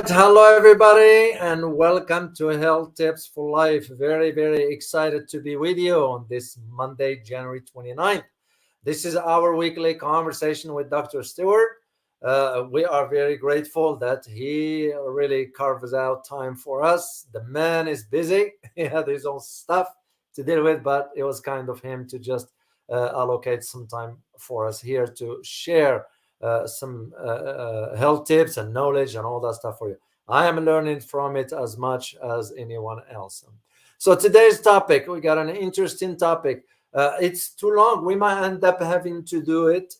Hello, everybody, and welcome to Health Tips for Life. Very, very excited to be with you on this Monday, January 29th. This is our weekly conversation with Dr. Steward. We are very grateful that he really carves out time for us. The man is busy, he had his own stuff to deal with, but it was kind of him to just allocate some time for us here to share some health tips and knowledge and all that stuff for you. I am learning from it as much as anyone else. So today's topic, we got an interesting topic. It's too long. We might end up having to do it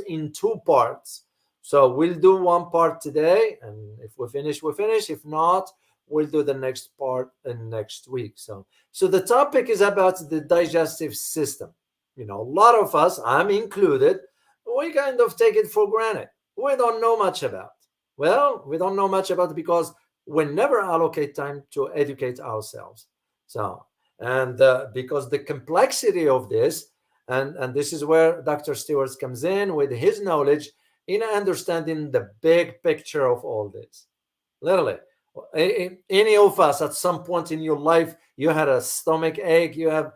in two parts. So we'll do one part today, and if we finish, we finish. If not, we'll do the next part in next week. So the topic is about the digestive system. A lot of us, I'm included, we kind of take it for granted. We don't know much about. Well, we don't know much about it because we never allocate time to educate ourselves. And because the complexity of this, and this is where Dr. Stewart comes in with his knowledge in understanding the big picture of all this. Literally, any of us at some point in your life, you had a stomach ache, you have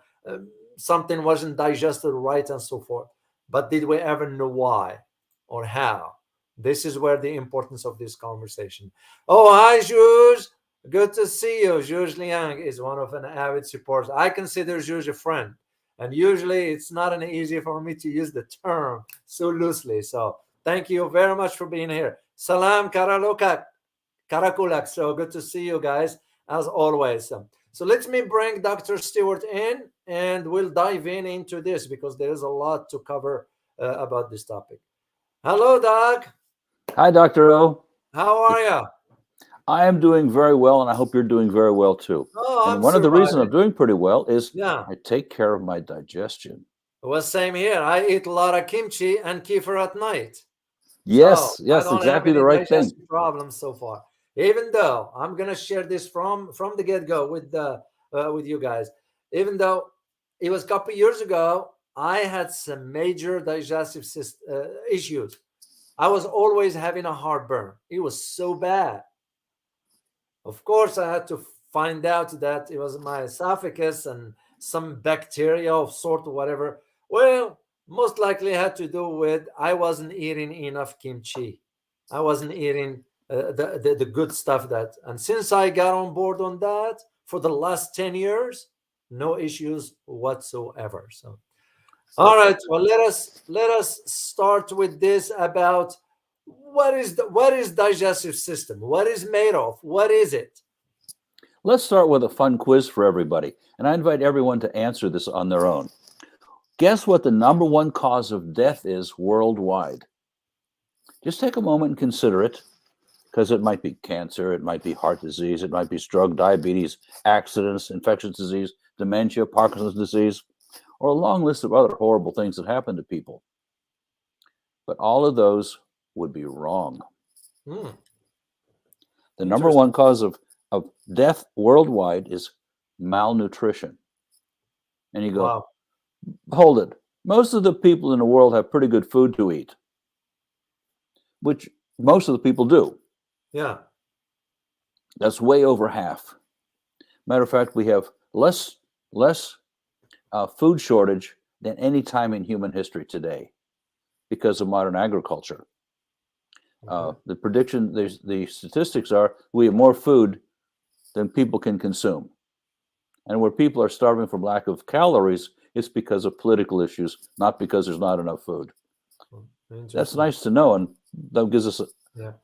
something wasn't digested right, and so forth. But did we ever know why or how? This is where the importance of this conversation. Oh, hi, Jules. Good to see you. Jules Liang is one of an avid supporters. I consider Jules a friend. And usually it's not an easy for me to use the term so loosely. So thank you very much for being here. Salam Karakulak. So good to see you guys, as always. So let me bring Dr. Stewart in, and we'll dive into this because there is a lot to cover about this topic. Hello, Doc. Hi, Dr. O. How are you? I am doing very well, and I hope you're doing very well too. Oh, and I'm one of the reasons I'm surviving. doing pretty well is Yeah. I take care of my digestion. Well, same here. I eat a lot of kimchi and kefir at night. Yes, I yes, don't have exactly the any right thing. digestive problems so far. Even though I'm gonna share this from the get-go with you guys. Even though it was a couple years ago, I had some major digestive issues. I was always having a heartburn. It was so bad. Of course, I had to find out that it was my esophagus and some bacteria of sort or whatever. Well, most likely had to do with I wasn't eating enough kimchi. I wasn't eating the good stuff and since I got on board on that for the last 10 years, no issues whatsoever. So, all right. Well, let us start with this about what is digestive system? What is made of? What is it? Let's start with a fun quiz for everybody, and I invite everyone to answer this on their own. Guess what the number one cause of death is worldwide? Just take a moment and consider it, because it might be cancer, it might be heart disease, it might be stroke, diabetes, accidents, infectious disease, dementia, Parkinson's disease, or a long list of other horrible things that happen to people. But all of those would be wrong. The number one cause of death worldwide is malnutrition. And you go, Wow. Hold it. Most of the people in the world have pretty good food to eat, which most of the people do. Yeah. That's way over half. Matter of fact, we have less food shortage than any time in human history today because of modern agriculture. The statistics are we have more food than people can consume. And where people are starving from lack of calories, it's because of political issues, not because there's not enough food. That's nice to know, and that gives us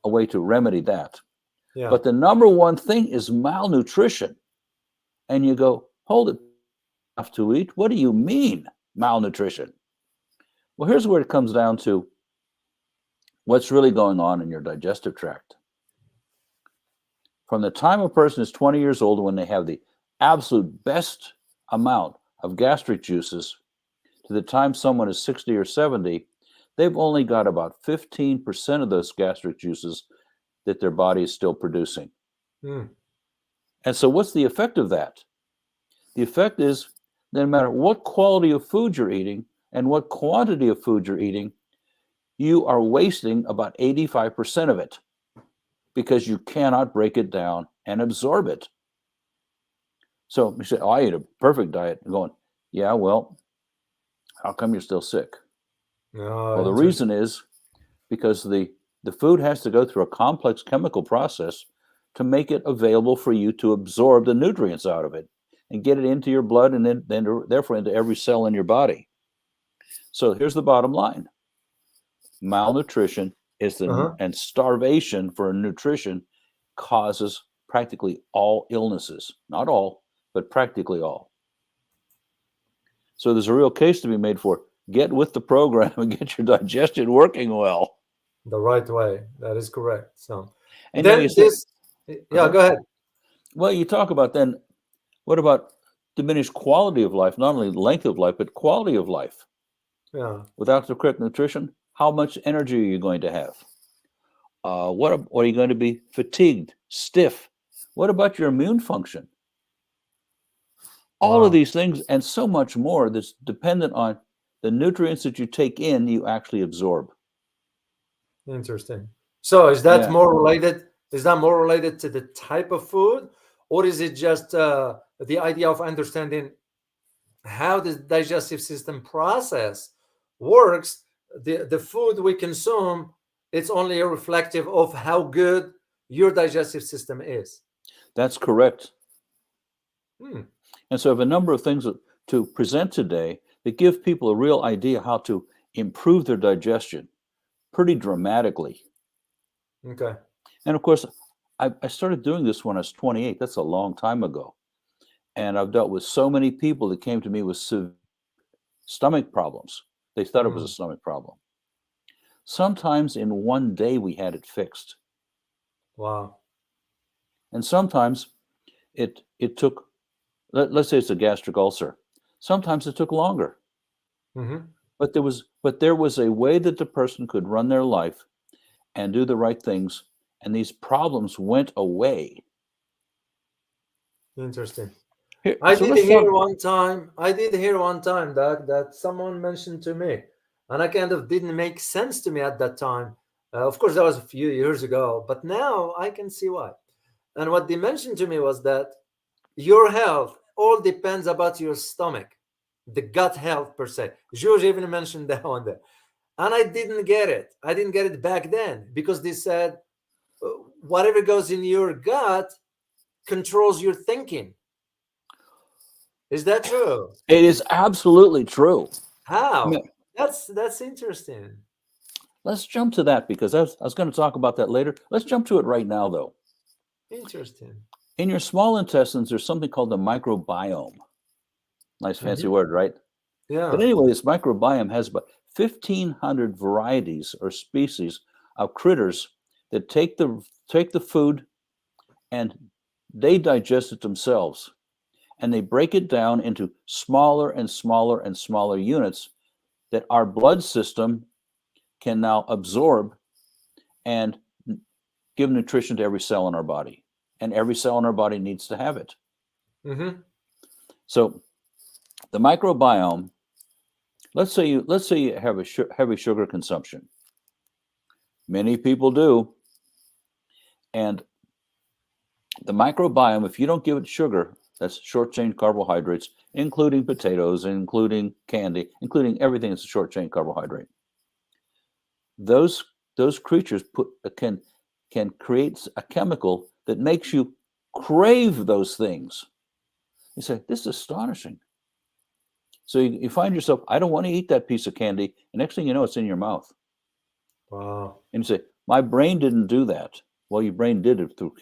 a way to remedy that. Yeah. But the number one thing is malnutrition. And you go, hold it, enough to eat? What do you mean, malnutrition? Well, here's where it comes down to what's really going on in your digestive tract. From the time a person is 20 years old, when they have the absolute best amount of gastric juices, to the time someone is 60 or 70, they've only got about 15% of those gastric juices that their body is still producing. And so what's the effect of that? The effect is that no matter what quality of food you're eating and what quantity of food you're eating, you are wasting about 85% of it. because you cannot break it down and absorb it. So you say, oh, I eat a perfect diet. I'm going, yeah, well, how come you're still sick? Well, the reason is because the food has to go through a complex chemical process to make it available for you to absorb the nutrients out of it and get it into your blood and then therefore into every cell in your body. So here's the bottom line. Malnutrition is and starvation for nutrition causes practically all illnesses. Not all, but practically all. So there's a real case to be made for get with the program and get your digestion working well. The right way. That is correct. So, and then go ahead. Well, you talk about then, what about diminished quality of life? Not only length of life, but quality of life. Yeah. Without the correct nutrition, how much energy are you going to have? What are you going to be? Fatigued, stiff? What about your immune function? All of these things and so much more that's dependent on the nutrients that you take in, you actually absorb. Interesting. So is that more related? Is that more related to the type of food, or is it just the idea of understanding how the digestive system process works? The food we consume, it's only a reflective of how good your digestive system is. That's correct. And so I have a number of things to present today that give people a real idea how to improve their digestion pretty dramatically. Okay. And of course, I started doing this when I was 28. That's a long time ago. And I've dealt with so many people that came to me with stomach problems. They thought it was a stomach problem. Sometimes in one day we had it fixed. Wow. And sometimes it took, let's say it's a gastric ulcer. Sometimes it took longer. But there was a way that the person could run their life and do the right things, and these problems went away. Interesting. I did hear one time, Doug, that someone mentioned to me, and I kind of didn't make sense to me at that time. Of course, that was a few years ago, but now I can see why. And what they mentioned to me was that your health all depends about your stomach, the gut health per se. George even mentioned that one there. And I didn't get it. I didn't get it back then because they said whatever goes in your gut controls your thinking. Is that true? It is absolutely true. How? That's interesting. Let's jump to that because I was going to talk about that later. Let's jump to it right now, though. Interesting. In your small intestines, there's something called the microbiome. Nice fancy word, right? Yeah. But anyway, this microbiome has about 1,500 varieties or species of critters that take the food and they digest it themselves. And they break it down into smaller and smaller and smaller units that our blood system can now absorb and give nutrition to every cell in our body. And every cell in our body needs to have it. So the microbiome, let's say you have a heavy sugar consumption. Many people do. And the microbiome, if you don't give it sugar, that's short-chain carbohydrates, including potatoes, including candy, including everything that's a short-chain carbohydrate. Those creatures can create a chemical that makes you crave those things. You say, this is astonishing. So you find yourself, I don't want to eat that piece of candy. And next thing you know, it's in your mouth. Wow. And you say, my brain didn't do that. Well, your brain did it through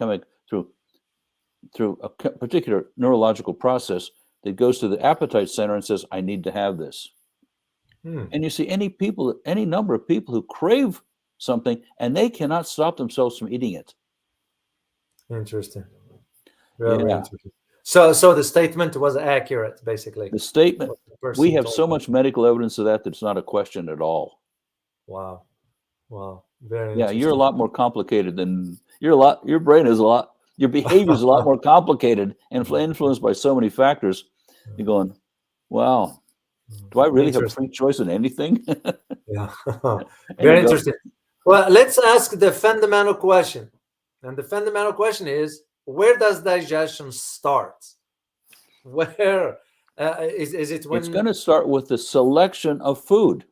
a particular neurological process that goes to the appetite center and says, I need to have this. And you see any number of people who crave something and they cannot stop themselves from eating it. Interesting. Very interesting. So the statement was accurate, basically. The statement, we have so much medical evidence of that it's not a question at all. Wow. Very interesting. You're a lot more complicated than your brain is a lot, your behavior is a lot more complicated and influenced by so many factors. You're going, wow, do I really have free choice in anything? Yeah. Very interesting. Well, let's ask the fundamental question. And the fundamental question is, where does digestion start? Where is it It's going when? to start with the selection of food.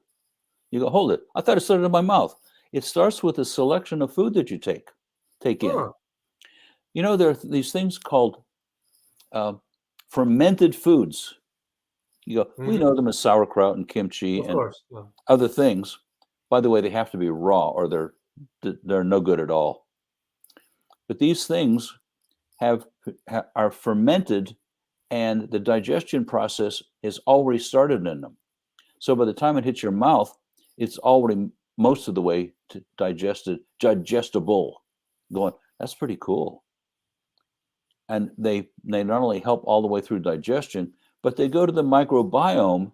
You go, hold it. I thought it started in my mouth. It starts with the selection of food that you take in. Huh, You know, there are these things called fermented foods. You go, we know them as sauerkraut and kimchi of and course. Yeah. other things. By the way, they have to be raw or they're no good at all. But these things are fermented, and the digestion process is already started in them. So by the time it hits your mouth, it's already most of the way to digestible. Going, that's pretty cool. And they not only help all the way through digestion, but they go to the microbiome.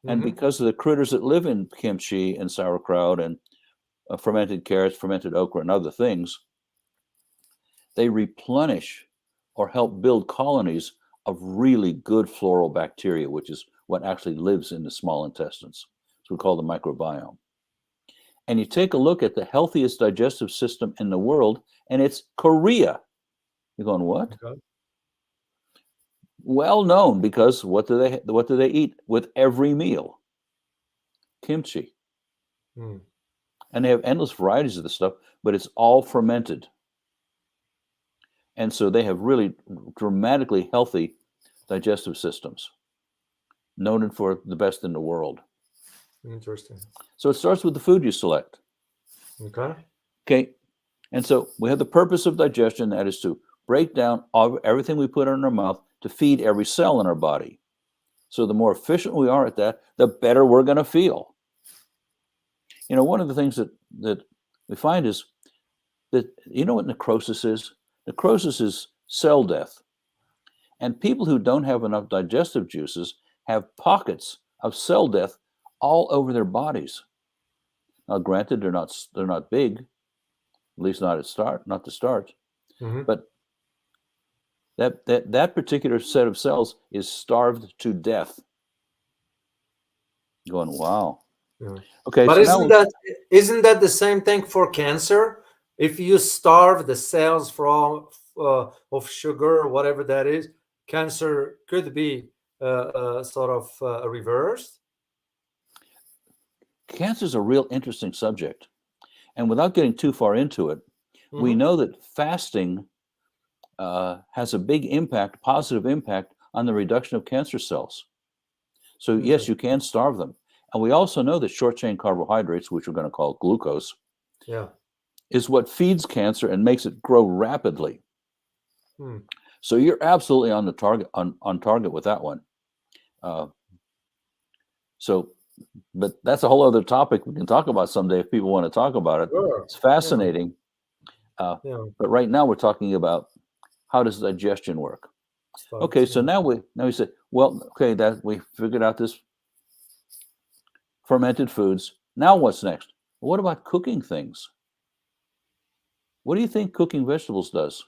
And because of the critters that live in kimchi and sauerkraut and fermented carrots, fermented okra, and other things, they replenish or help build colonies of really good floral bacteria, which is what actually lives in the small intestines. So we call the microbiome. And you take a look at the healthiest digestive system in the world, and it's Korea. You're going, what? Okay. Well known, because what do they eat with every meal? Kimchi. And they have endless varieties of the stuff, but it's all fermented. And so they have really dramatically healthy digestive systems, noted for the best in the world. Interesting. So it starts with the food you select. Okay. And so we have the purpose of digestion, that is to break down everything we put in our mouth to feed every cell in our body. So the more efficient we are at that, the better we're going to feel. You know, one of the things that we find is that, you know what necrosis is? Necrosis is cell death. And people who don't have enough digestive juices have pockets of cell death all over their bodies. Now, granted, they're not big, at least not to start. But that particular set of cells is starved to death. Going, wow. Yeah. Okay, but so isn't that the same thing for cancer? If you starve the cells from of sugar or whatever that is, cancer could be sort of reversed. Cancer is a real interesting subject, and without getting too far into it, we know that fasting has a big impact, positive impact on the reduction of cancer cells. So yes, you can starve them. And we also know that short-chain carbohydrates, which we're going to call glucose, is what feeds cancer and makes it grow rapidly. So you're absolutely on the target on target with that one. But that's a whole other topic we can talk about someday if people want to talk about it. Sure. It's fascinating. But right now we're talking about how does digestion work. Okay, so now we say, well, okay, that we figured out this fermented foods. Now what's next? What about cooking things? What do you think cooking vegetables does?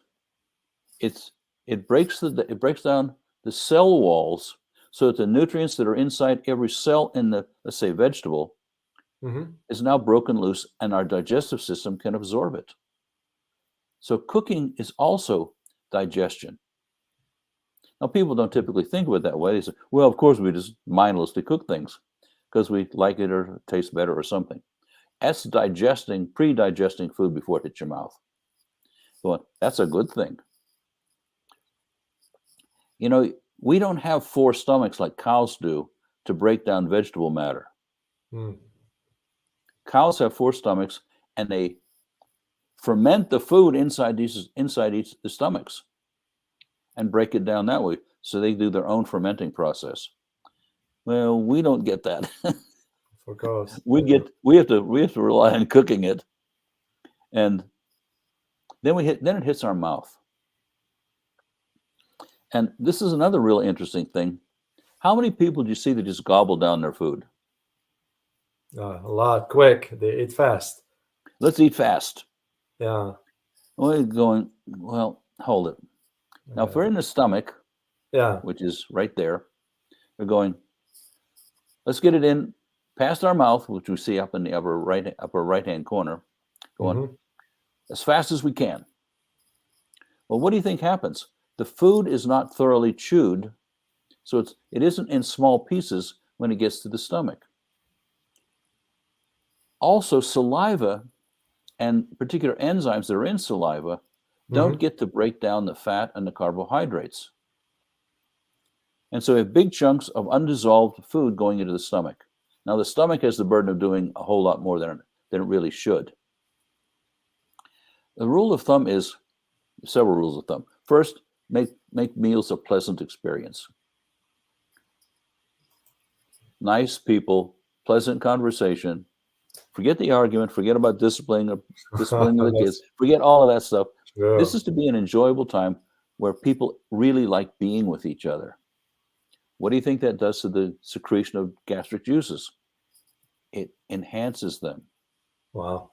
It breaks down the cell walls so that the nutrients that are inside every cell in the, let's say, vegetable is now broken loose, and our digestive system can absorb it. So cooking is also digestion. Now, people don't typically think of it that way. They say, well, of course, we just mindlessly cook things because we like it or it tastes better or something. That's pre-digesting food before it hits your mouth. Well, that's a good thing. You know, we don't have 4 stomachs like cows do to break down vegetable matter. Cows have 4 stomachs, and they ferment the food inside each the stomachs and break it down that way. So they do their own fermenting process. Well, we don't get that. Of course. we have to rely on cooking it, and then it hits our mouth. And this is another really interesting thing. How many people do you see that just gobble down their food? A lot, quick. They eat fast. Let's eat fast. Yeah. We're going, well, hold it. Now, if we're in the stomach, which is right there, we're going, let's get it in past our mouth, which we see up in the upper right-hand corner, going as fast as we can. Well, what do you think happens? The food is not thoroughly chewed, so it isn't in small pieces when it gets to the stomach. Also, saliva and particular enzymes that are in saliva don't get to break down the fat and the carbohydrates. And so we have big chunks of undissolved food going into the stomach. Now, the stomach has the burden of doing a whole lot more than it really should. The rule of thumb is several rules of thumb. First, make meals a pleasant experience. Nice people, pleasant conversation. Forget the argument. Forget about disciplining the kids. Forget all of that stuff. Sure. This is to be an enjoyable time where people really like being with each other. What do you think that does to the secretion of gastric juices? It enhances them. Wow.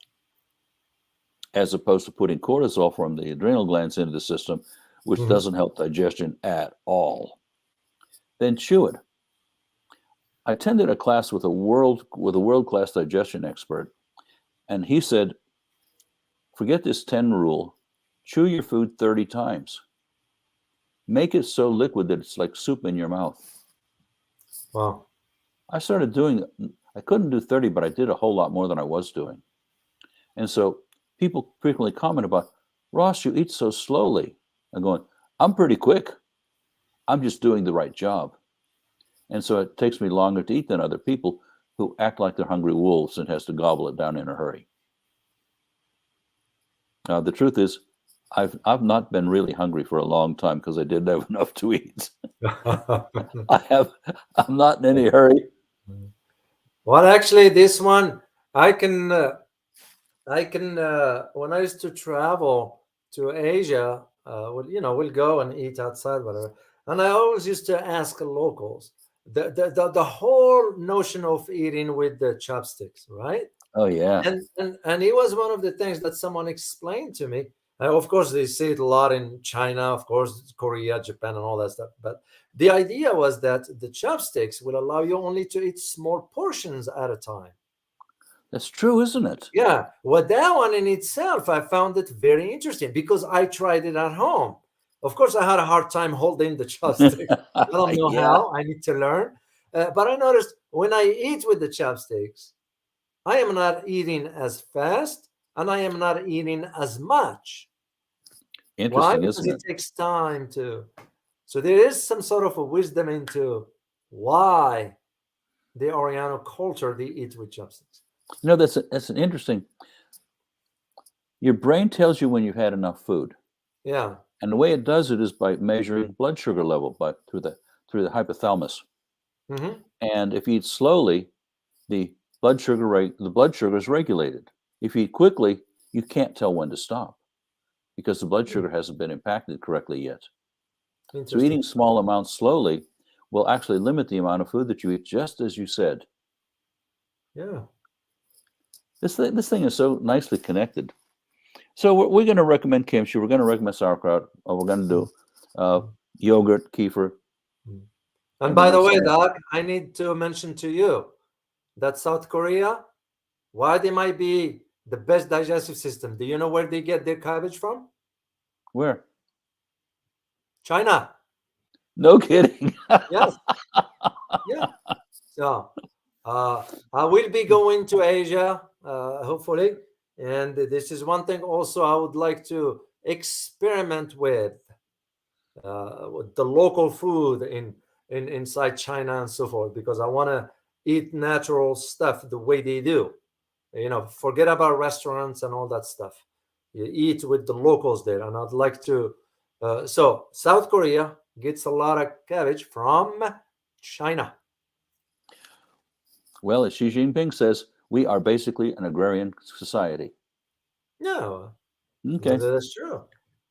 As opposed to putting cortisol from the adrenal glands into the system, which doesn't help digestion at all. Then chew it. I attended a class with a world-class digestion expert, and he said, forget this 10 rule. Chew your food 30 times. Make it so liquid that it's like soup in your mouth. Wow. I started doing it. I couldn't do 30, but I did a whole lot more than I was doing. And so people frequently comment about, Ross, you eat so slowly. I'm going, I'm pretty quick. I'm just doing the right job. And so it takes me longer to eat than other people who act like they're hungry wolves and has to gobble it down in a hurry. The truth is, I've not been really hungry for a long time because I didn't have enough to eat. I'm not in any hurry. Well, actually, this one I can when I used to travel to Asia, we'll go and eat outside, whatever. And I always used to ask locals the whole notion of eating with the chopsticks, right? Oh yeah. And it was one of the things that someone explained to me. Of course, they see it a lot in China, of course, Korea, Japan, and all that stuff. But the idea was that the chopsticks will allow you only to eat small portions at a time. That's true, isn't it? Yeah. Well, that one in itself, I found it very interesting because I tried it at home. Of course, I had a hard time holding the chopsticks. I don't know how. I need to learn. But I noticed when I eat with the chopsticks, I am not eating as fast and I am not eating as much. Interesting, Why? Because isn't it takes time to. So there is some sort of a wisdom into why the Oriental culture they eat with chopsticks. That's an interesting. Your brain tells you when you've had enough food. Yeah. And the way it does it is by measuring blood sugar level through the hypothalamus. And if you eat slowly, the blood sugar is regulated. If you eat quickly, you can't tell when to stop because the blood sugar hasn't been impacted correctly yet. So eating small amounts slowly will actually limit the amount of food that you eat, just as you said. Yeah. This thing is so nicely connected. So we're going to recommend kimchi. We're going to recommend sauerkraut. We're going to do yogurt, kefir. And by the way, Doc, I need to mention to you that South Korea, why they might be the best digestive system. Do you know where they get their cabbage from? Where? China. No kidding. Yes. Yeah. So I will be going to Asia, hopefully. And this is one thing also I would like to experiment with the local food inside China and so forth, because I want to eat natural stuff the way they do. Forget about restaurants and all that stuff. You eat with the locals there. And I'd like to. So South Korea gets a lot of cabbage from China. Well, as Xi Jinping says, we are basically an agrarian society. No. Okay. That's true.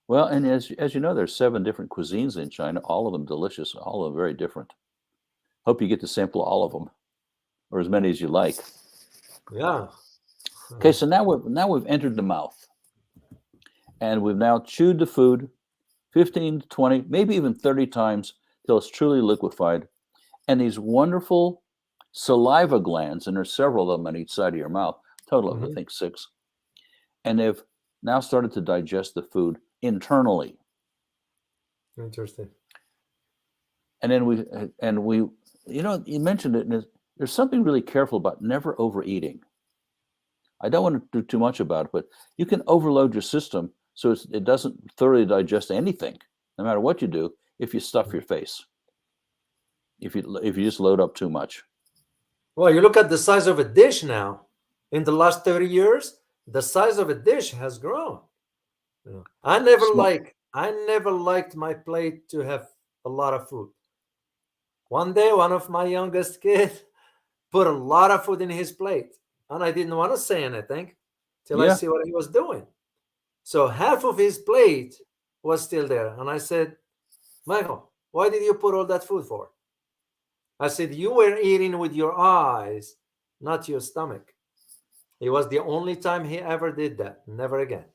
Well, and as you know, there's 7 different cuisines in China, all of them delicious, all of them very different. Hope you get to sample all of them, or as many as you like. Yeah. Okay, so now we've entered the mouth, and we've now chewed the food 15 to 20, maybe even 30 times till it's truly liquefied. And these wonderful saliva glands, and there's several of them on each side of your mouth, total of I think 6, and they've now started to digest the food internally. Interesting. And then we, you mentioned it, and there's something really careful about never overeating. I don't want to do too much about it, but you can overload your system so it doesn't thoroughly digest anything, no matter what you do, if you stuff your face, if you just load up too much. Well, you look at the size of a dish now. In the last 30 years, the size of a dish has grown. I never liked my plate to have a lot of food. One day, one of my youngest kids put a lot of food in his plate, and I didn't want to say anything till I see what he was doing. So half of his plate was still there, and I said, Michael, why did you put all that food for? I said, you were eating with your eyes, not your stomach. It was the only time he ever did that. Never again.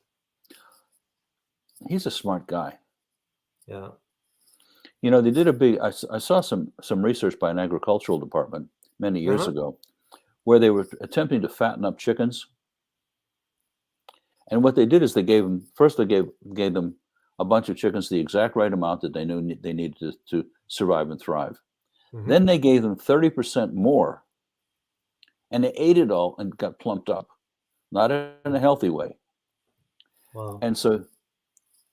He's a smart guy. Yeah. They did I saw some research by an agricultural department many years ago where they were attempting to fatten up chickens. And what they did is they gave them a bunch of chickens, the exact right amount that they knew they needed to survive and thrive. Then they gave them 30% more, and they ate it all and got plumped up, not in a healthy way. Wow. And so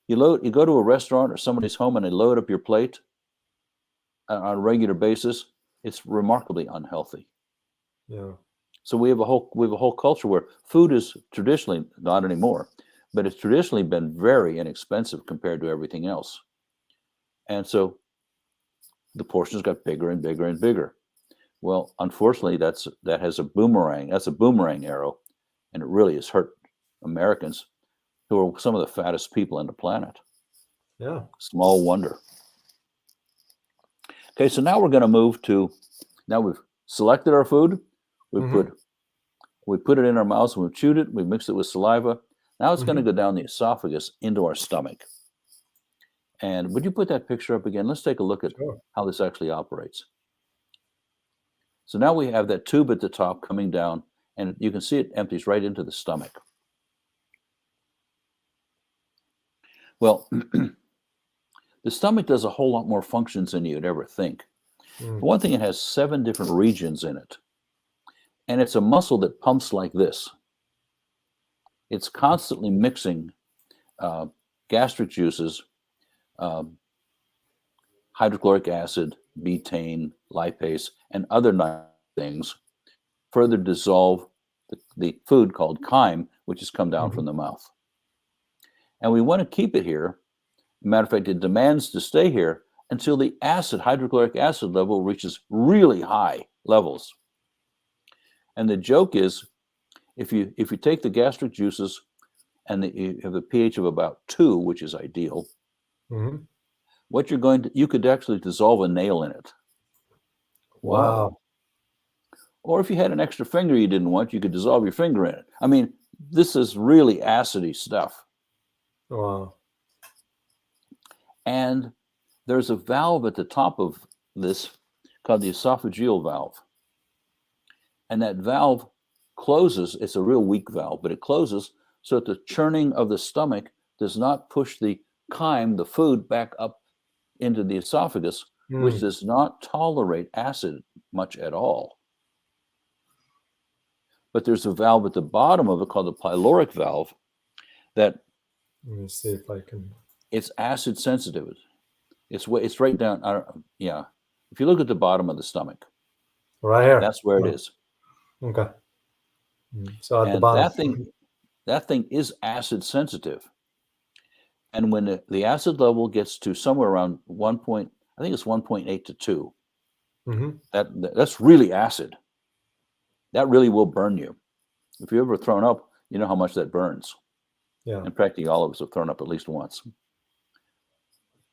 you go to a restaurant or somebody's home and they load up your plate on a regular basis. It's remarkably unhealthy. Yeah. So we have a whole culture where food is traditionally, not anymore, but it's traditionally been very inexpensive compared to everything else. And so the portions got bigger and bigger and bigger. Well, unfortunately, that's a boomerang arrow, and it really has hurt Americans, who are some of the fattest people on the planet. Yeah. Small wonder. Okay, so now we're going to move to, now we've selected our food, we put it in our mouths, we've chewed it, we mixed it with saliva. Now it's going to go down the esophagus into our stomach. And would you put that picture up again? Let's take a look at how this actually operates. So now we have that tube at the top coming down, and you can see it empties right into the stomach. Well, the stomach does a whole lot more functions than you'd ever think. For one thing, it has 7 different regions in it. And it's a muscle that pumps like this. It's constantly mixing gastric juices, hydrochloric acid, betaine, lipase, and other things, further dissolve the food called chyme, which has come down from the mouth. And we want to keep it here. Matter of fact, it demands to stay here until the hydrochloric acid level reaches really high levels. And the joke is, if you take the gastric juices and you have a pH of about 2, which is ideal, what you could actually dissolve a nail in it. Wow. Or if you had an extra finger you didn't want, you could dissolve your finger in it. I mean, this is really acidy stuff. Wow. And there's a valve at the top of this called the esophageal valve. And that valve closes. It's a real weak valve, but it closes so that the churning of the stomach does not push the chyme, the food, back up into the esophagus, which does not tolerate acid much at all. But there's a valve at the bottom of it called the pyloric valve that, let me see if I can. It's acid sensitive. It's right down. If you look at the bottom of the stomach, right here, that's where it is. Okay. So at the bottom, that thing is acid sensitive. And when the acid level gets to somewhere around 1.8 to 2, that's really acid. That really will burn you. If you've ever thrown up, you know how much that burns. Yeah. And practically all of us have thrown up at least once.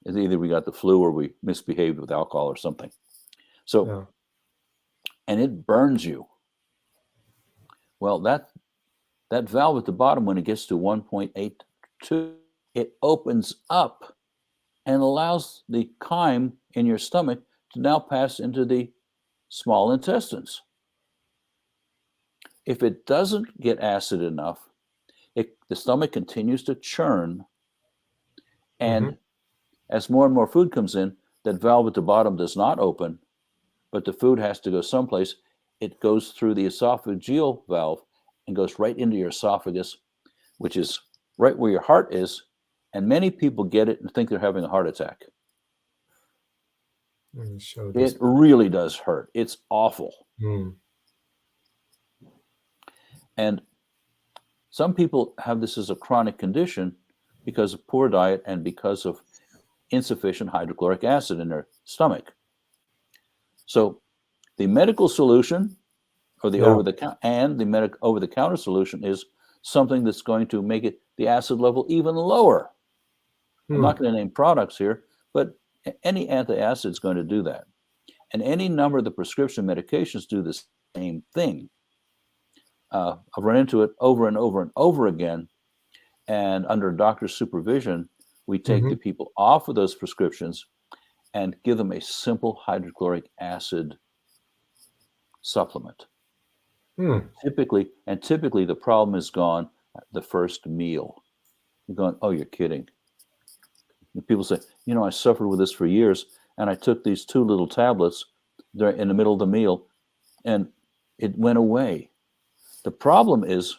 It's either we got the flu or we misbehaved with alcohol or something. So, and it burns you. Well, that valve at the bottom, when it gets to 1.82, it opens up and allows the chyme in your stomach to now pass into the small intestines. If it doesn't get acid enough, the stomach continues to churn, and As more and more food comes in, that valve at the bottom does not open, but the food has to go someplace. It goes through the esophageal valve and goes right into your esophagus, which is right where your heart is. And many people get it and think they're having a heart attack. It really does hurt. It's awful. And some people have this as a chronic condition because of poor diet and because of insufficient hydrochloric acid in their stomach. So the medical solution, or the over-the-counter solution, is something that's going to make the acid level even lower. I'm not going to name products here, but any antacid is going to do that. And any number of the prescription medications do the same thing. I've run into it over and over and over again. And under doctor's supervision, we take the people off of those prescriptions and give them a simple hydrochloric acid supplement. Typically the problem is gone at the first meal. You're going, oh, you're kidding. And people say, I suffered with this for years, and I took these 2 little tablets in the middle of the meal, and it went away. The problem is,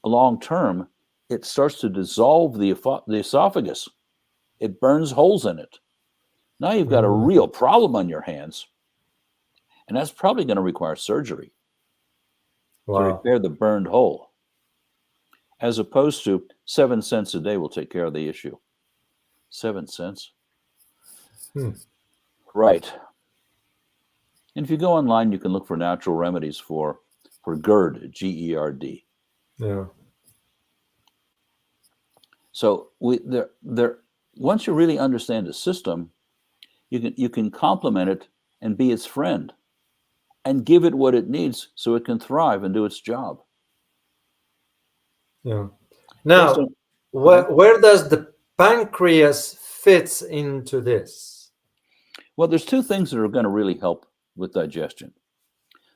long term, it starts to dissolve the esophagus. It burns holes in it. Now you've got a real problem on your hands, and that's probably going to require surgery to repair the burned hole, as opposed to 7 cents a day will take care of the issue. 7 cents. Right. And if you go online, you can look for natural remedies for GERD, G-E-R-D. Yeah. So once you really understand the system, you can complement it and be its friend and give it what it needs so it can thrive and do its job. Yeah. Now, where does the pancreas fits into this? Well, there's 2 things that are going to really help with digestion.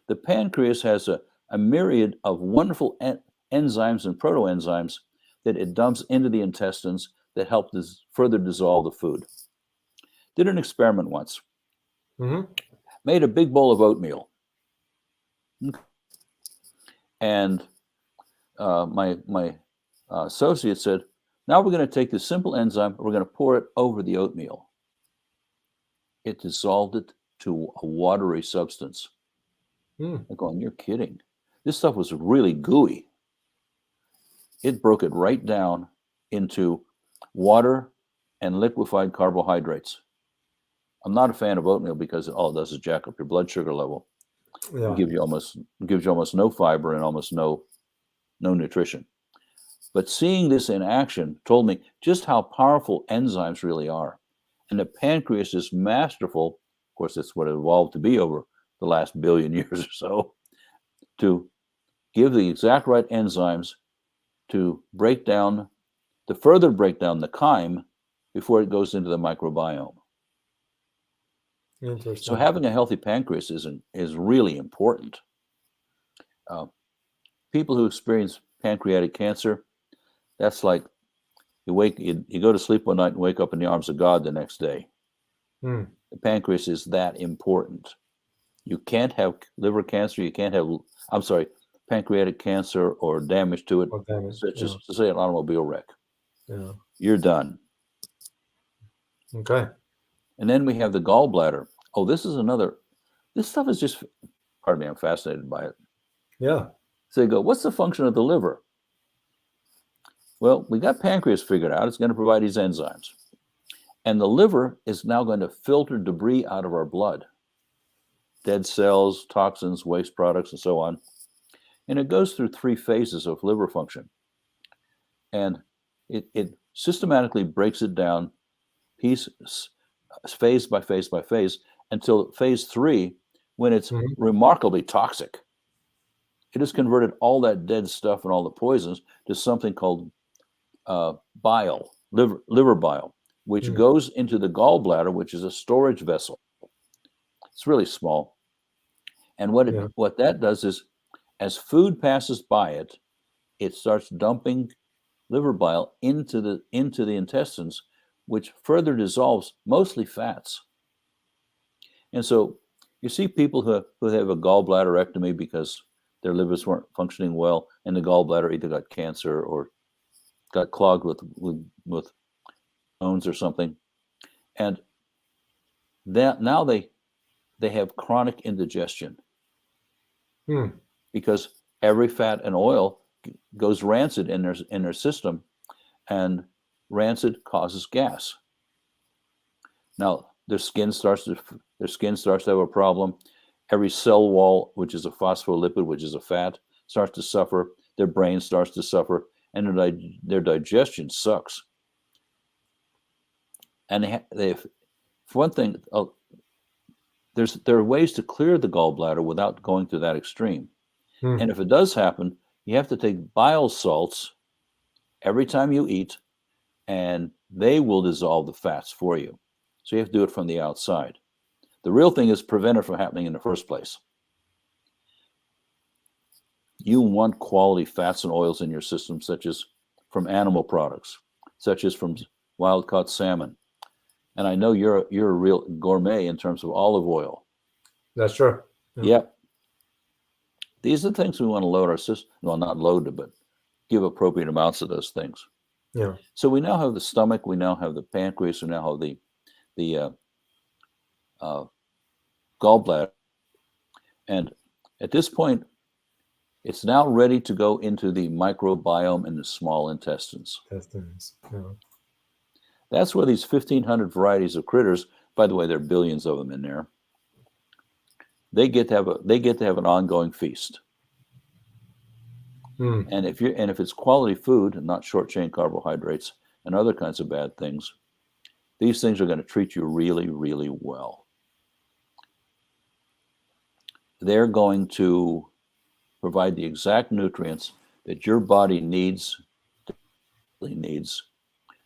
The pancreas has a myriad of wonderful enzymes and protoenzymes that it dumps into the intestines that help further dissolve the food. Did an experiment once. Made a big bowl of oatmeal. And my associate said, now we're going to take this simple enzyme, we're going to pour it over the oatmeal. It dissolved it to a watery substance. I'm going, you're kidding. This stuff was really gooey. It broke it right down into water and liquefied carbohydrates. I'm not a fan of oatmeal because all it does is jack up your blood sugar level. It gives you almost no fiber and almost no nutrition. But seeing this in action told me just how powerful enzymes really are. And the pancreas is masterful. Of course, that's what it evolved to be over the last billion years or so, to give the exact right enzymes to further break down the chyme before it goes into the microbiome. Interesting. So having a healthy pancreas is really important. People who experience pancreatic cancer, that's like you go to sleep one night and wake up in the arms of God the next day. The pancreas is that important. You can't have liver cancer. You can't have, pancreatic cancer or damage to it, such as, to say, an automobile wreck. You're done. Okay. And then we have the gallbladder. Oh, this stuff is just, pardon me, I'm fascinated by it. Yeah. So you go, what's the function of the liver? Well, we got pancreas figured out. It's going to provide these enzymes. And the liver is now going to filter debris out of our blood. Dead cells, toxins, waste products, and so on. And it goes through 3 phases of liver function. And it systematically breaks it down phase by phase by phase until phase 3, when it's remarkably toxic. It has converted all that dead stuff and all the poisons to something called bile, liver bile, which goes into the gallbladder, which is a storage vessel. It's really small. And what that does is, as food passes by it, it starts dumping liver bile into the intestines, which further dissolves mostly fats. And so you see people who have a gallbladderectomy because their livers weren't functioning well, and the gallbladder either got cancer or got clogged with stones or something. And that now they have chronic indigestion because every fat and oil goes rancid in their system, and rancid causes gas. Now their skin starts to have a problem. Every cell wall, which is a phospholipid, which is a fat, starts to suffer. Their brain starts to suffer, and their digestion sucks. And they for one thing, there are ways to clear the gallbladder without going to that extreme. And if it does happen, you have to take bile salts every time you eat, and they will dissolve the fats for you. So you have to do it from the outside. The real thing is prevent it from happening in the first place. You want quality fats and oils in your system, such as from animal products, such as from wild-caught salmon. And I know you're a real gourmet in terms of olive oil. That's true. Yeah. These are the things we want to load our system. Well, not load it, but give appropriate amounts of those things. Yeah. So we now have the stomach, we now have the pancreas, we now have the gallbladder. And at this point, it's now ready to go into the microbiome in the small intestines. That's where these 1,500 varieties of critters, by the way, there are billions of them in there, they get to have an ongoing feast. And if it's quality food and not short chain carbohydrates and other kinds of bad things, these things are going to treat you really, really well. They're going to provide the exact nutrients that your body needs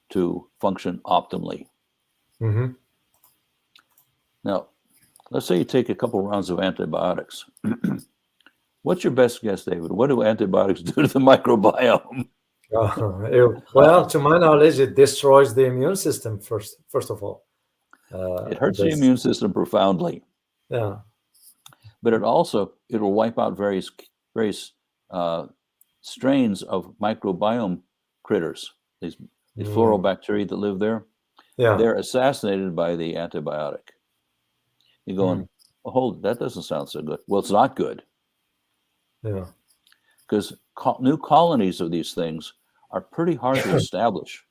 to function optimally. Now, let's say you take a couple rounds of antibiotics. What's your best guess, David? What do antibiotics do to the microbiome? Well, to my knowledge, it destroys the immune system first of all. It hurts the immune system profoundly. Yeah. But it'll wipe out various strains of microbiome critters. These floral bacteria that live there. Yeah. They're assassinated by the antibiotic. You're going, well, hold it, that doesn't sound so good. Well, it's not good. Yeah. Because new colonies of these things are pretty hard to establish,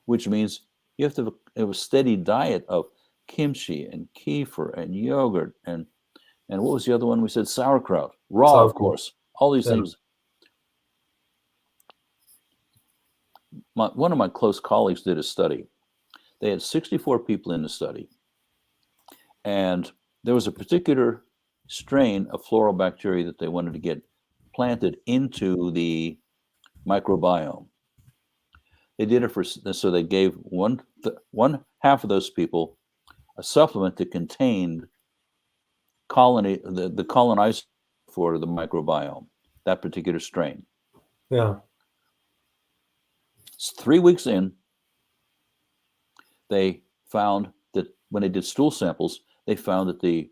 which means you have to have a steady diet of kimchi and kefir and yogurt and what was the other one we said? Sauerkraut. Raw, of course. All these things. One of my close colleagues did a study. They had 64 people in the study. And there was a particular strain of floral bacteria that they wanted to get planted into the microbiome. They did it so they gave one half of those people a supplement that contained the colonizer for the microbiome, that particular strain. Yeah. 3 weeks in, they found that when they did stool samples, they found that the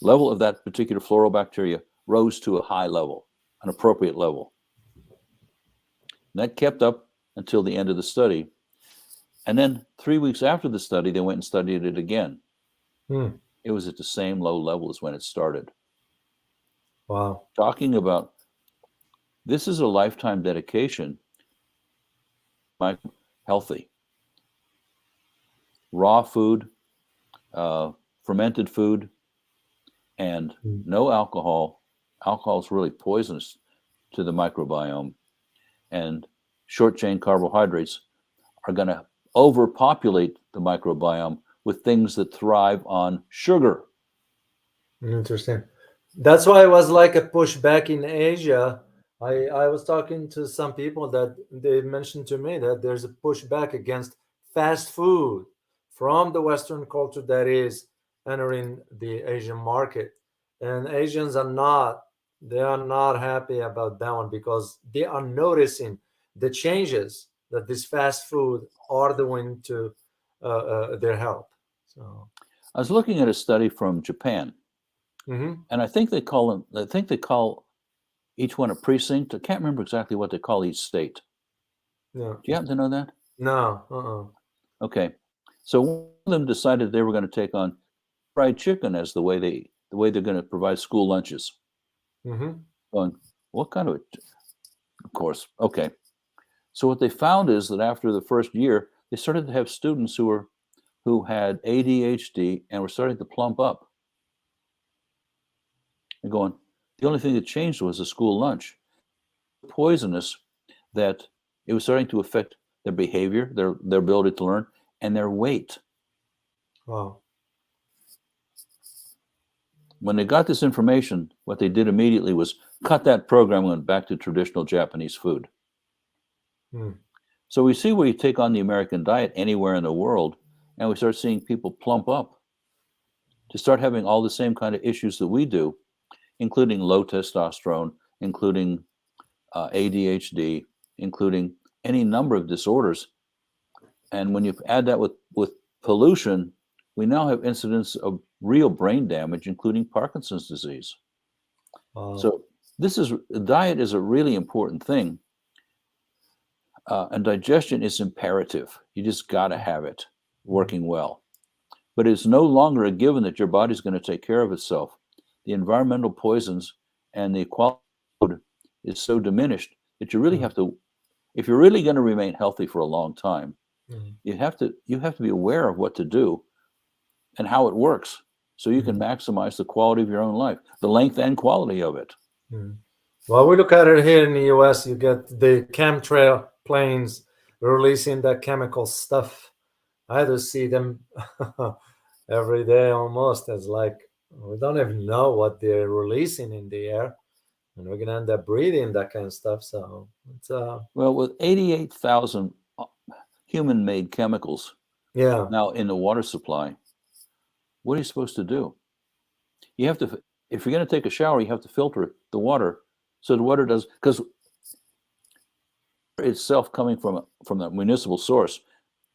level of that particular floral bacteria rose to a high level, an appropriate level. And that kept up until the end of the study. And then 3 weeks after the study, they went and studied it again. It was at the same low level as when it started. Wow. Talking about, this is a lifetime dedication. Healthy. Raw food, fermented food, and no alcohol. Alcohol is really poisonous to the microbiome. And short chain carbohydrates are going to overpopulate the microbiome with things that thrive on sugar. Interesting. That's why it was like a pushback in Asia. I was talking to some people that they mentioned to me that there's a pushback against fast food from the Western culture that is entering the Asian market. And Asians are not happy about that one because they are noticing the changes that this fast food are doing to their health. So I was looking at a study from Japan, and I think they call each one a precinct. I can't remember exactly what they call each state. yeah. Do you happen to know that? No. Okay, so one of them decided they were going to take on fried chicken as the way they're going to provide school lunches. Going, what kind of? Of course, okay. So what they found is that after the first year, they started to have students who had ADHD and were starting to plump up. And going, the only thing that changed was the school lunch. Poisonous, that it was starting to affect their behavior, their ability to learn, and their weight. Wow. When they got this information, what they did immediately was cut that program and went back to traditional Japanese food. So we see where you take on the American diet anywhere in the world, and we start seeing people plump up to start having all the same kind of issues that we do, including low testosterone, including ADHD, including any number of disorders. And when you add that with pollution, we now have incidents of real brain damage, including Parkinson's disease. So diet is a really important thing. And digestion is imperative. You just got to have it working well. But it's no longer a given that your body's going to take care of itself. The environmental poisons and the quality of food is so diminished that you really have to, if you're really going to remain healthy for a long time, you have to be aware of what to do and how it works, so you can maximize the quality of your own life, the length and quality of it. Well, we look at it here in the US, you get the chemtrail planes releasing that chemical stuff. I just see them every day almost. It's like we don't even know what they're releasing in the air, and we're gonna end up breathing that kind of stuff. So it's well, with 88,000 human-made chemicals now in the water supply, what are you supposed to do? You have to, if you're going to take a shower, you have to filter the water so the water does, because itself coming from the municipal source,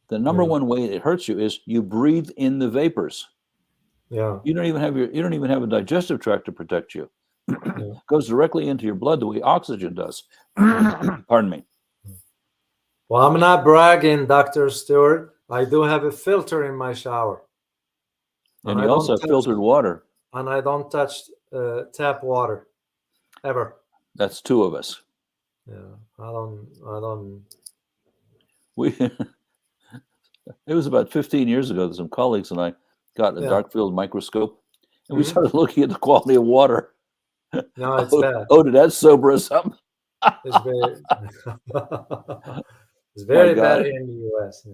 the number one way it hurts you is you breathe in the vapors. You don't even have a digestive tract to protect you. It goes directly into your blood the way oxygen does. Pardon me. Well, I'm not bragging, Dr. Steward. I do have a filter in my shower. And you also have filtered water. And I don't touch tap water ever. That's two of us. Yeah, I don't. It was about 15 years ago that some colleagues and I got a dark field microscope, and we started looking at the quality of water. No, it's bad. Oh, did that sober us up? It's very bad in the US.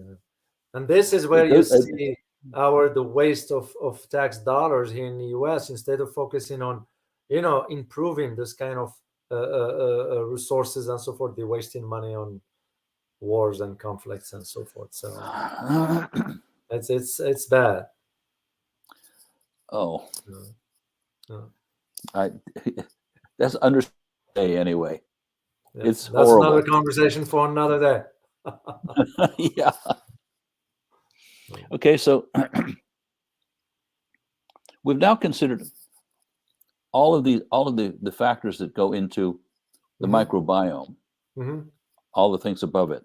And this is where you see the waste of tax dollars here in the US. Instead of focusing on, improving this kind of resources and so forth, they're wasting money on wars and conflicts and so forth. So it's bad. Oh, that's understandable anyway. It's that's horrible. Another conversation for another day. Yeah. Okay, so we've now considered all of the factors that go into the microbiome, all the things above it,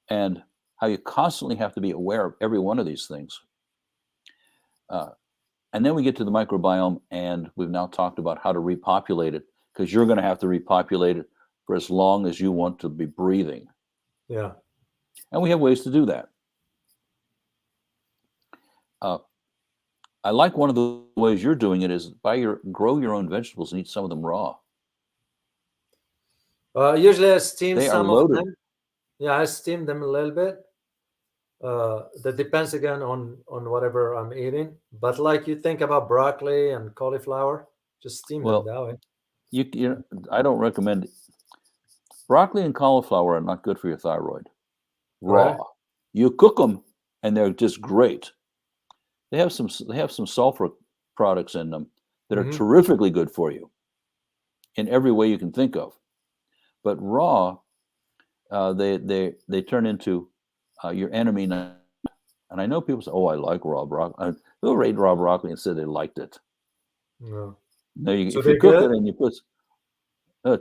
and how you constantly have to be aware of every one of these things. And then we get to the microbiome, and we've now talked about how to repopulate it, because you're going to have to repopulate it for as long as you want to be breathing. Yeah. And we have ways to do that. I like one of the ways you're doing it is grow your own vegetables and eat some of them raw. Usually I steam They some are loaded. of them. Yeah, I steam them a little bit. That depends again on whatever I'm eating. But like you think about broccoli and cauliflower, just steam them that way. I don't recommend it. Broccoli and cauliflower are not good for your thyroid. Raw. Right. You cook them and they're just great. They have some sulfur products in them that are terrifically good for you in every way you can think of. But raw, they turn into your enemy. And I know people say, "Oh, I like raw broccoli." Who ate raw broccoli and said they liked it? No. No, So if you they're cook good? it and you put,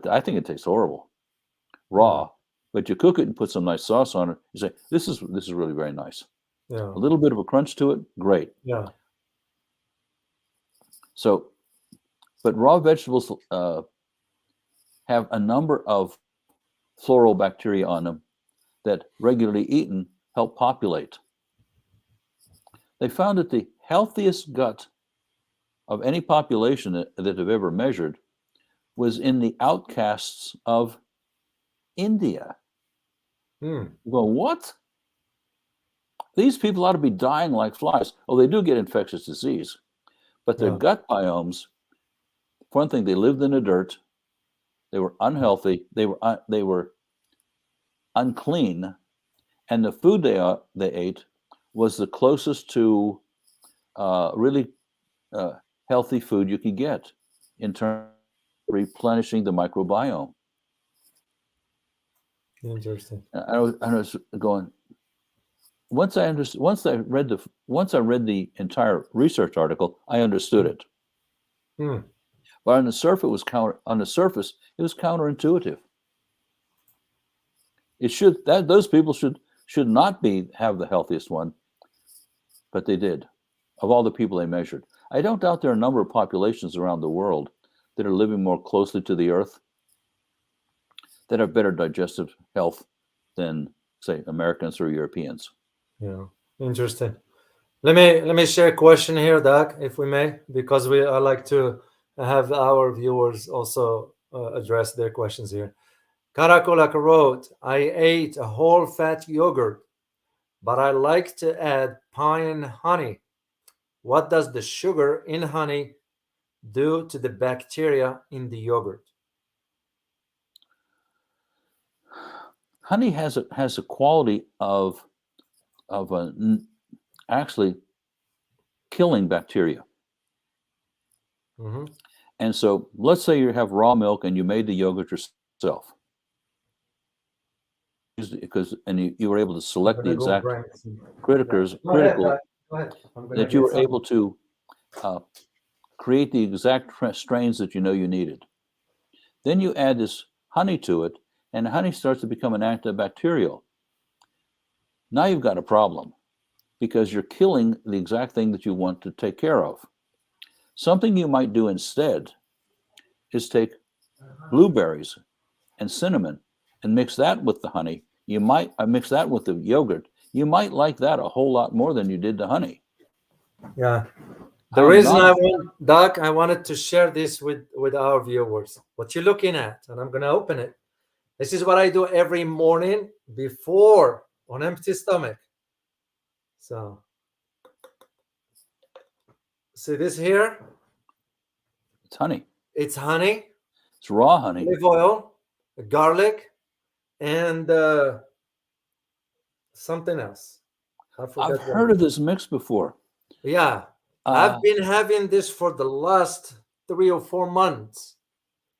I think it tastes horrible, Yeah. raw. But you cook it and put some nice sauce on it. You say, "This is really very nice." Yeah. A little bit of a crunch to it, great. Yeah. So, but raw vegetables have a number of floral bacteria on them that regularly eaten help populate. They found that the healthiest gut of any population that they've ever measured was in the outcasts of India. Hmm. You go, what? These people ought to be dying like flies. Oh, they do get infectious disease, but their Yeah. gut biomes, for one thing, they lived in the dirt. They were unhealthy. They were unclean, and the food they ate was the closest to really healthy food you could get in terms of replenishing the microbiome. Interesting. I was going. Once I read the entire research article, I understood it. Hmm. But on the surface, it was counterintuitive. It should those people should not have the healthiest one, but they did. Of all the people they measured, I don't doubt there are a number of populations around the world that are living more closely to the earth that have better digestive health than, say, Americans or Europeans. Yeah. Interesting. Let me share a question here, Doc, if we may, because I like to have our viewers also address their questions here. Karakolak wrote, I ate a whole fat yogurt, but I like to add pine honey. What does the sugar in honey do to the bacteria in the yogurt? Honey has a quality of actually killing bacteria. Mm-hmm. And so let's say you have raw milk and you made the yogurt yourself. And you were able to select the exact critical that you were able to create the exact strains that you know you needed. Then you add this honey to it, and honey starts to become an antibacterial. Now you've got a problem because you're killing the exact thing that you want to take care of. Something you might do instead is take blueberries and cinnamon and mix that with the honey. You might mix that with the yogurt. You might like that a whole lot more than you did the honey. Yeah. The reason Doc, I wanted to share this with our viewers. What you're looking at, and I'm going to open it. This is what I do every morning before on empty stomach. So, see this here? It's honey. It's honey. It's raw honey. Olive oil, garlic, and something else. I've heard of this mix before. Yeah. I've been having this for the last 3 or 4 months.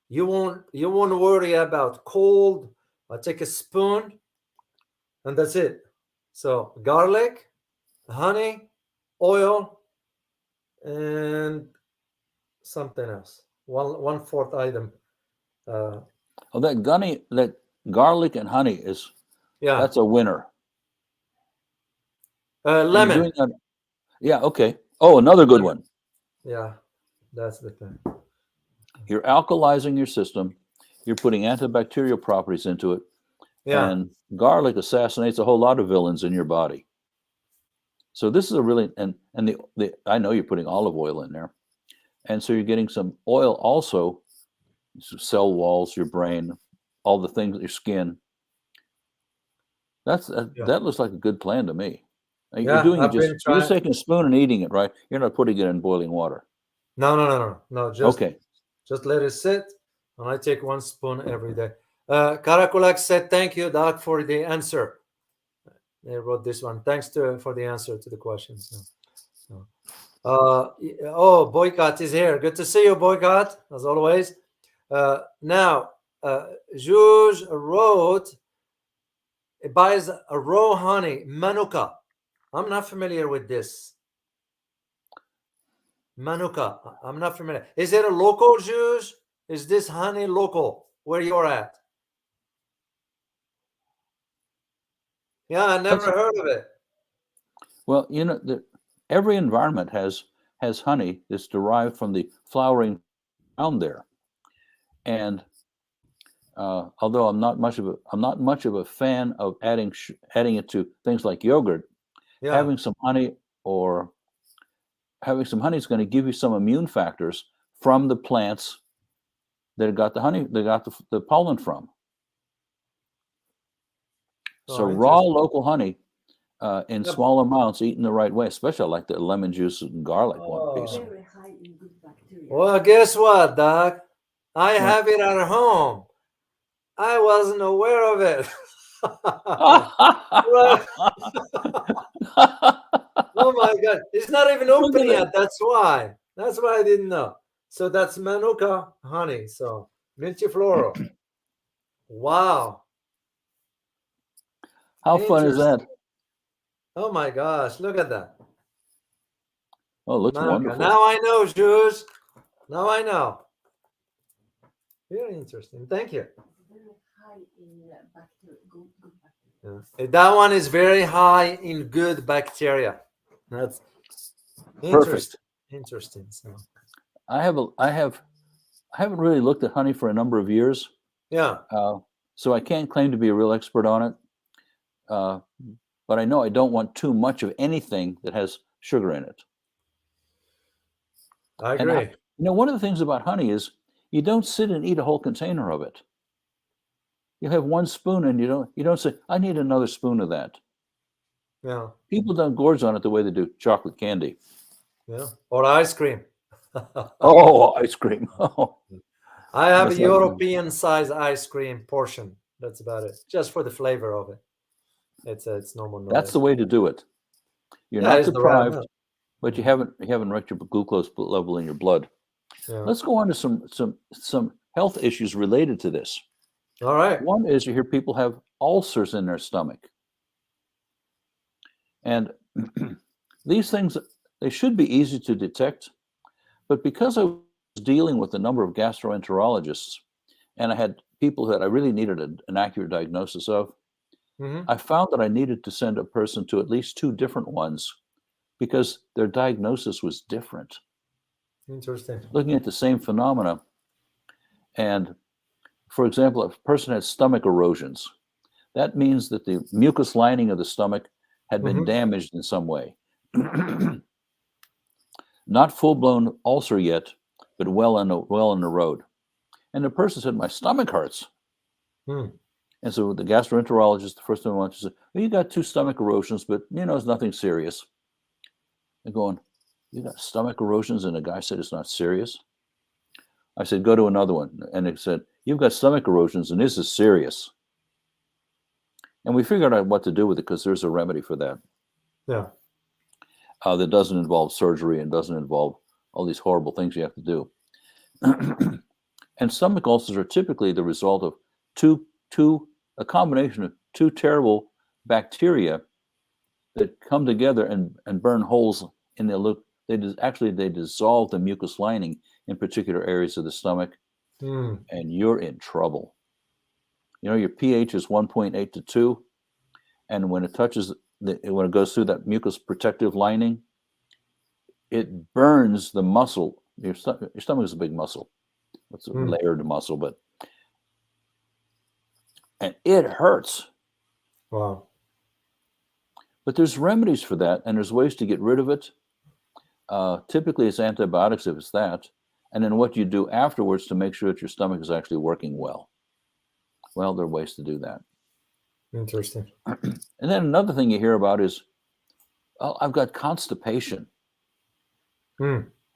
You won't worry about cold. I take a spoon, and that's it. So garlic, honey, oil, and something else. One fourth item. That garlic and honey is that's a winner. Lemon. Yeah. Okay. Oh, another good one. Yeah, that's the thing. You're alkalizing your system. You're putting antibacterial properties into it. Yeah. And garlic assassinates a whole lot of villains in your body. So this is a really and the I know you're putting olive oil in there, and so you're getting some oil also, cell walls, your brain, all the things, your skin. That looks like a good plan to me. You're doing it you're just taking a spoon and eating it, right? You're not putting it in boiling water. No. Just let it sit, and I take 1 spoon every day. Karakulak said, "Thank you, Doc, for the answer." They wrote this one. Thanks for the answer to the questions. Boycott is here. Good to see you, Boycott, as always. Now, Juge wrote, It buys a raw honey, Manuka. I'm not familiar with this. Manuka. I'm not familiar. Is it a local juice? Is this honey local where you're at? Yeah, I never That's heard of it. well, every environment has honey that's derived from the flowering ground there. And although I'm not much of a fan of adding it to things like yogurt, Yeah. having some honey is going to give you some immune factors from the plants that got the honey, they got the pollen from. So raw local honey in small amounts, eaten the right way, especially like the lemon juice and garlic one piece. Very high in good bacteria. Well, guess what, Doc? I have it at home. I wasn't aware of it. Oh my God. It's not even open yet. That's why. That's why I didn't know. So that's Manuka honey. So minty floral. Wow. How fun is that? Oh my gosh. Look at that. Oh, it looks Manuka. wonderful. Now I know, Jules. Now I know. Very interesting. Thank you. Very high in bacteria, good bacteria. Yeah. That one is very high in good bacteria. That's Perfect. Interesting. So I haven't really looked at honey for a number of years. yeah. So I can't claim to be a real expert on it. But I know I don't want too much of anything that has sugar in it. I agree. One of the things about honey is you don't sit and eat a whole container of it. You have one spoon and you don't say, I need another spoon of that. Yeah. People don't gorge on it the way they do chocolate candy. Yeah. Or ice cream. Oh, ice cream. Oh. I have a European size ice cream portion. That's about it. Just for the flavor of it. It's normal. That's the way to do it. You're not deprived, but you haven't wrecked your glucose level in your blood. Yeah. Let's go on to some health issues related to this. All right. One is you hear people have ulcers in their stomach. And these things, they should be easy to detect. But because I was dealing with a number of gastroenterologists, and I had people that I really needed an accurate diagnosis of, I found that I needed to send a person to at least 2 different ones because their diagnosis was different. Interesting. Looking at the same phenomena. And for example, if a person has stomach erosions, that means that the mucus lining of the stomach had been damaged in some way. Not full-blown ulcer yet, but well in the road. And the person said, my stomach hurts. And so the gastroenterologist, the first thing I want to say, well, you got 2 stomach erosions, but it's nothing serious. They're going, you got stomach erosions, and the guy said it's not serious. I said, go to another one. And it said, you've got stomach erosions, and this is serious. And we figured out what to do with it because there's a remedy for that. Yeah. That doesn't involve surgery and doesn't involve all these horrible things you have to do. And stomach ulcers are typically the result of a combination of 2 terrible bacteria that come together and burn holes in the loop. They dissolve the mucus lining in particular areas of the stomach, and you're in trouble. Your pH is 1.8 to 2, and when it touches when it goes through that mucus protective lining, it burns the muscle. Your stomach is a big muscle. It's a layered muscle, and it hurts. Wow. But there's remedies for that, and there's ways to get rid of it. Typically, it's antibiotics if it's that, and then what you do afterwards to make sure that your stomach is actually working well. Well, there are ways to do that. Interesting. And then another thing you hear about is, oh, I've got constipation.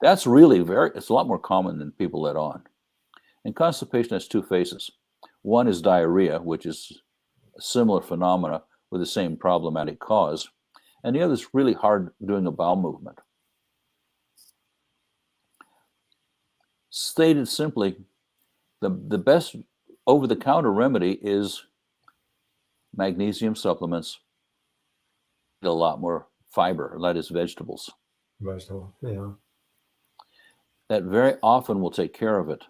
That's really it's a lot more common than people let on. And constipation has 2 phases. One is diarrhea, which is a similar phenomena with the same problematic cause. And the other is really hard doing a bowel movement. Stated simply, the best over-the-counter remedy is magnesium supplements, a lot more fiber, that is vegetables. Vegetable. Yeah. That very often will take care of it.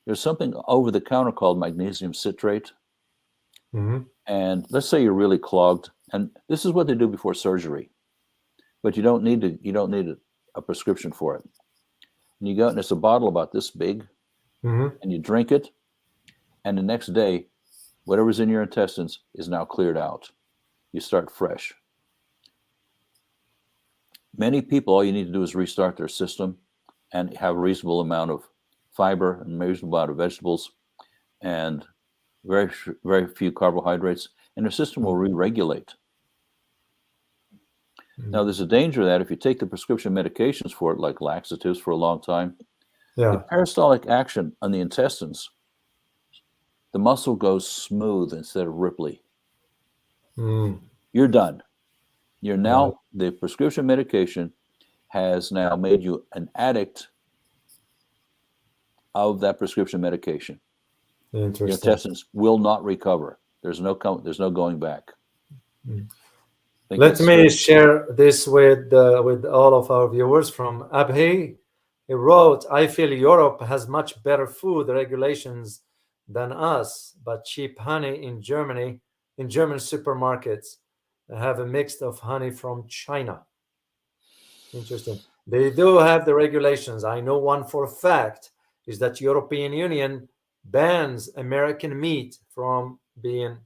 There's something over the counter called magnesium citrate. Mm-hmm. And let's say you're really clogged, and this is what they do before surgery, but you don't need a prescription for it. And you go, and it's a bottle about this big, Mm-hmm. and you drink it, and the next day, whatever's in your intestines is now cleared out. You start fresh. Many people, all you need to do is restart their system and have a reasonable amount of fiber and a reasonable amount of vegetables and very, very few carbohydrates, and their system will re-regulate. Mm-hmm. Now, there's a danger that if you take the prescription medications for it, like laxatives for a long time, Yeah. the peristaltic action on the intestines, the muscle goes smooth instead of ripply. Mm. You're done. You're now, Right. the prescription medication has now made you an addict of that prescription medication. Your Interesting. intestines will not recover. There's no going back. Mm. Think Let that's me very- share this with all of our viewers from Abhi. He wrote, I feel Europe has much better food regulations than us, but cheap honey in German supermarkets have a mix of honey from China. Interesting. They do have the regulations. I know one for a fact is that European Union bans American meat from being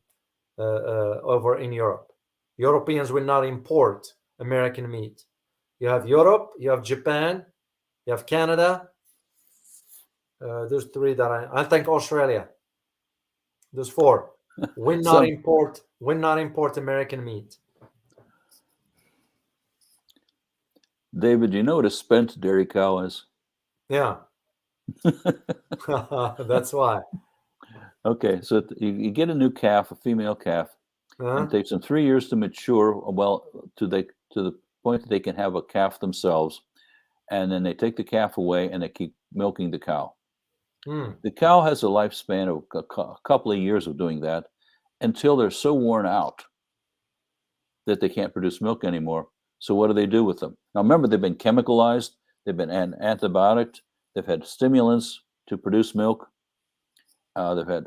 over in Europe. Europeans will not import American meat. You have Europe, you have Japan, you have Canada. There's three that I think Australia. There's four. Will not import American meat. David, do you know what a spent dairy cow is? Yeah. That's why. Okay, so you get a new calf, a female calf, Huh? and it takes them 3 years to mature, well, to the point that they can have a calf themselves, and then they take the calf away and they keep milking the cow. Hmm. The cow has a lifespan of a couple of years of doing that until they're so worn out that they can't produce milk anymore. So what do they do with them? Now remember, they've been chemicalized, they've been antibiotic, they've had stimulants to produce milk, they've had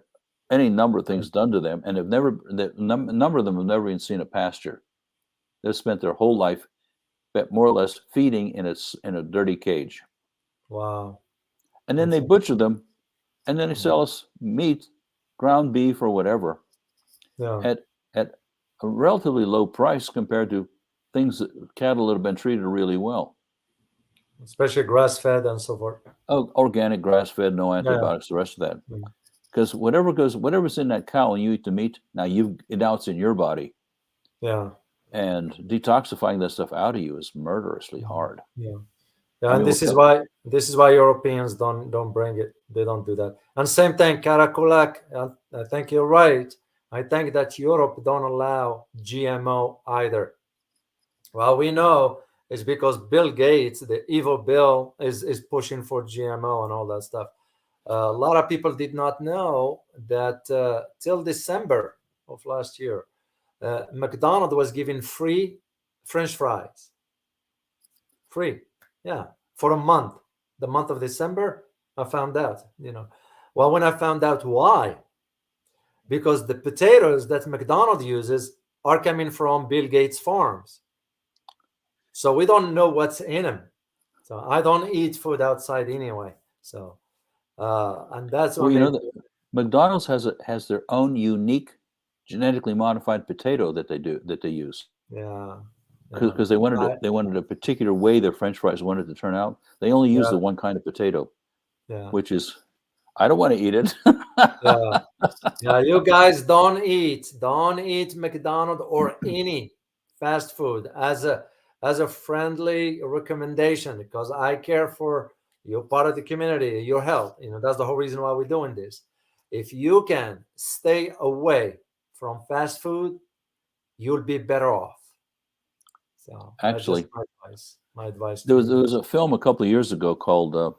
any number of things done to them, and a number of them have never even seen a pasture. They've spent their whole life, more or less, feeding in a dirty cage. Wow. And then they butcher them, and then they sell us meat, ground beef or whatever, Yeah. at a relatively low price compared to things that cattle that have been treated really well. Especially grass fed and so forth. Oh, organic, grass fed, no antibiotics, the rest of that. Because whatever's in that cow and you eat the meat, now it's in your body. Yeah. And detoxifying that stuff out of you is murderously hard. Yeah. I mean, And this is why Europeans don't bring it. They don't do that. And same thing, Karakulak. I think you're right. I think that Europe don't allow GMO either. Well, we know it's because Bill Gates, the evil Bill, is pushing for GMO and all that stuff. A lot of people did not know that till December of last year, McDonald's was giving free French fries. Free. Yeah, for a month, the month of December, I found out, Well, when I found out why, because the potatoes that McDonald's uses are coming from Bill Gates' farms. So we don't know what's in them. So I don't eat food outside anyway. So, and that's well, McDonald's has their own unique genetically modified potato that they use. Yeah. Because they wanted a particular way their French fries wanted to turn out. They only use the one kind of potato, which is, I don't want to eat it. Yeah, you guys don't eat McDonald's or any fast food as a friendly recommendation, because I care for you're part of the community, your health. That's the whole reason why we're doing this. If you can stay away from fast food, you'll be better off. So actually, my advice. There was a film a couple of years ago called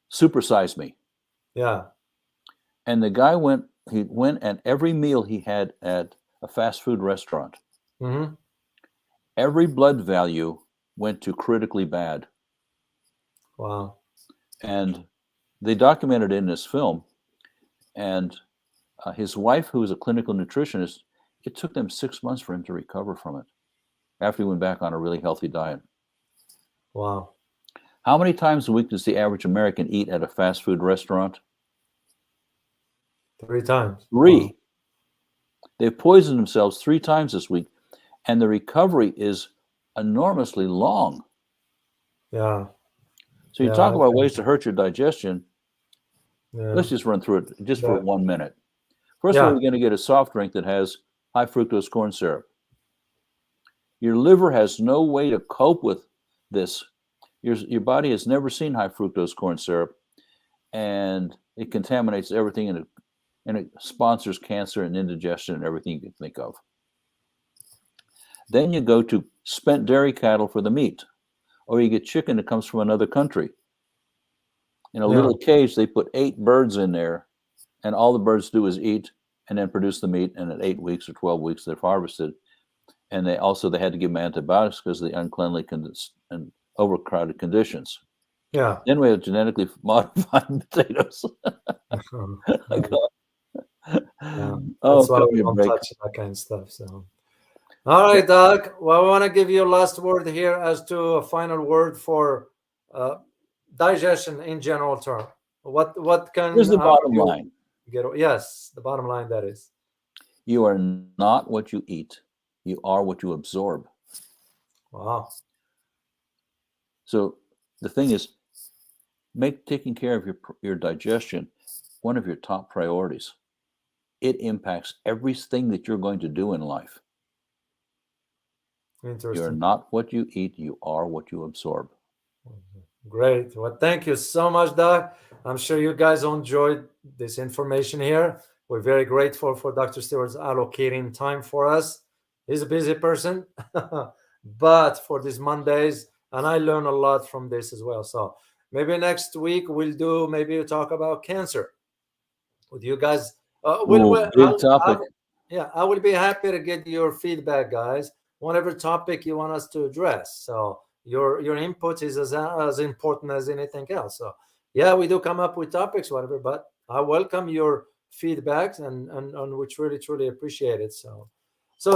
Super Size Me. Yeah. And the guy went he went, and every meal he had at a fast food restaurant, Mm-hmm. every blood value went to critically bad. Wow. And they documented it in this film. And his wife, who was a clinical nutritionist, it took them 6 months for him to recover from it after he went back on a really healthy diet. Wow. How many times a week does the average American eat at a fast food restaurant? 3 times. 3. Wow. They've poisoned themselves 3 times this week, and the recovery is enormously long. Yeah. So you Yeah, talk about okay. ways to hurt your digestion. Yeah. Let's just run through it just for Yeah. 1 minute. First of all, Yeah. you're going to get a soft drink that has high fructose corn syrup. Your liver has no way to cope with this. Your body has never seen high fructose corn syrup, and it contaminates everything, and it sponsors cancer and indigestion and everything you can think of. Then you go to spent dairy cattle for the meat, or you get chicken that comes from another country. In a Yeah. little cage, they put 8 birds in there, and all the birds do is eat and then produce the meat, and at 8 weeks or 12 weeks, they're harvested. And they had to give them antibiotics because of the uncleanly and overcrowded conditions. Yeah. Then we have genetically modified potatoes. Yeah. Oh, That's why cut we me a don't break. touch that kind of stuff. So, all right, Doug. Well, I want to give you a last word here as to a final word for digestion in general term. What can Here's the bottom you line. get? Yes, the bottom line, that is. You are not what you eat. You are what you absorb. Wow. So the thing is, make taking care of your digestion one of your top priorities. It impacts everything that you're going to do in life. Interesting. You're not what you eat. You are what you absorb. Great. Well, thank you so much, Doug. I'm sure you guys enjoyed this information here. We're very grateful for Dr. Stewart's allocating time for us. He's a busy person, but for these Mondays, and I learn a lot from this as well. So maybe next week we'll talk about cancer with you guys. Big topic. I will be happy to get your feedback, guys. Whatever topic you want us to address. So your input is as important as anything else. So yeah, we do come up with topics, whatever, but I welcome your feedbacks and we truly appreciate it. So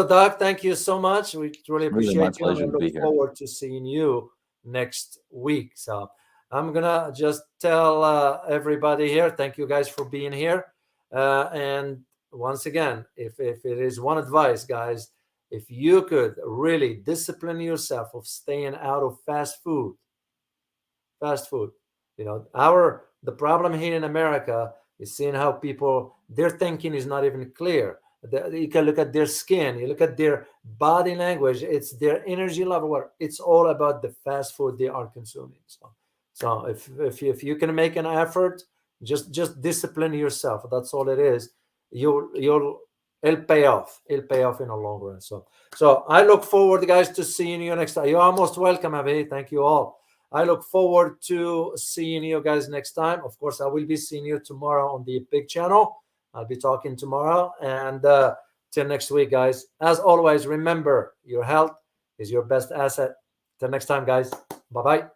Doc, thank you so much. We truly Really my appreciate you, and pleasure I to be look here. forward to seeing you next week. So I'm gonna just tell everybody here, thank you guys for being here. And once again, if it is one advice, guys, if you could really discipline yourself of staying out of fast food, the problem here in America is seeing how people, their thinking is not even clear. You can look at their skin, you look at their body language, it's their energy level. It's all about the fast food they are consuming. So if you can make an effort, just discipline yourself. That's all it is. It'll pay off. It'll pay off in the long run. So I look forward, guys, to seeing you next time. You're almost welcome, Avi. Thank you all. I look forward to seeing you guys next time. Of course, I will be seeing you tomorrow on the big channel. I'll be talking tomorrow. And till next week, guys. As always, remember, your health is your best asset. Till next time, guys. Bye-bye.